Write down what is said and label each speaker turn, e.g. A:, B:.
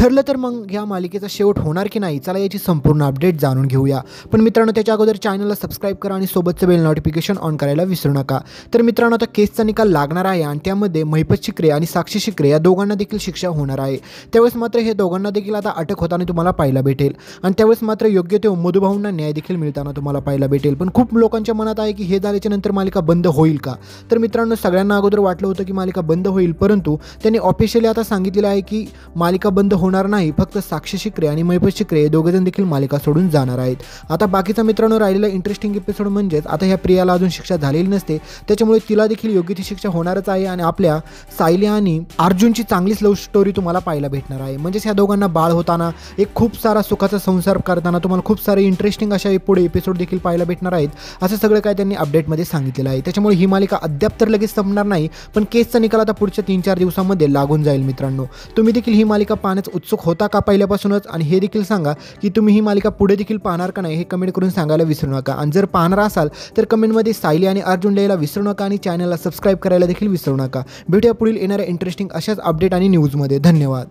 A: ठरलं तर मग या मालिकेचा शेवट होणार की नाही, चला याची संपूर्ण अपडेट जाणून घेऊया। पण मित्रांनो, त्याच्या अगोदर चॅनलला सबस्क्राईब करा आणि सोबतचं बेल नोटिफिकेशन ऑन करायला विसरू नका। तर मित्रांनो, आता केसचा निकाल लागणार आहे आणि त्यामध्ये महिपत शिकरे आणि साक्षी शिकरे या दोघांना देखील शिक्षा होणार आहे। त्यावेळेस मात्र हे दोघांना देखील आता अटक होताना तुम्हाला पाहायला भेटेल आणि त्यावेळेस मात्र योग्य ते मधुभाऊंना न्याय देखील मिळताना तुम्हाला पाहायला भेटेल। पण खूप लोकांच्या मनात आहे की हे झाल्याच्या नंतर मालिका बंद होईल का? तर मित्रांनो, सगळ्यांना अगोदर वाटलं होतं की मालिका बंद होईल, परंतु त्यांनी ऑफिशियली आता सांगितलेलं आहे की मालिका बंद होणार नाही। फक्त साक्षी शिकरे आणि महिपत शिकरे हे दोघेजण देखील मालिका सोडून जाणार आहेत। आता बाकीचा मित्रांनो राहिलेला इंटरेस्टिंग एपिसोड म्हणजेच आता ह्या प्रियाला अजून शिक्षा झालेली नसते, त्याच्यामुळे तिला देखील योग्य ती शिक्षा होणारच आहे आणि आपल्या सायली आणि अर्जुनची चांगलीच लव्ह स्टोरी तुम्हाला पाहायला भेटणार आहे। म्हणजेच ह्या दोघांना बाळ होताना, एक खूप सारा सुखाचा संसार करताना तुम्हाला खूप सारे इंटरेस्टिंग अशा पुढे एपिसोड देखील पाहायला भेटणार आहेत, असं सगळं काय त्यांनी अपडेटमध्ये सांगितलेलं आहे। त्याच्यामुळे ही मालिका अद्याप तर लगेच संपणार नाही, पण केसचा निकाल आता पुढच्या 3-4 दिवसांमध्ये लागून जाईल। मित्रांनो, तुम्ही देखील ही मालिका पाहण्यास उत्सुक होता का पहिल्यापासूनच? आणि हे देखील सांगा की तुम्ही ही मालिका पुढे देखील पाहणार का नाही, हे कमेंट करून सांगायला विसरू नका। आणि जर पाहणार असाल तर कमेंटमध्ये सायली आणि अर्जुन लिहायला विसरू नका आणि चॅनलला सबस्क्राईब करायला देखील विसरू नका। भेटूया पुढील येणाऱ्या इंटरेस्टिंग अशाच अपडेट आणि न्यूजमध्ये। धन्यवाद।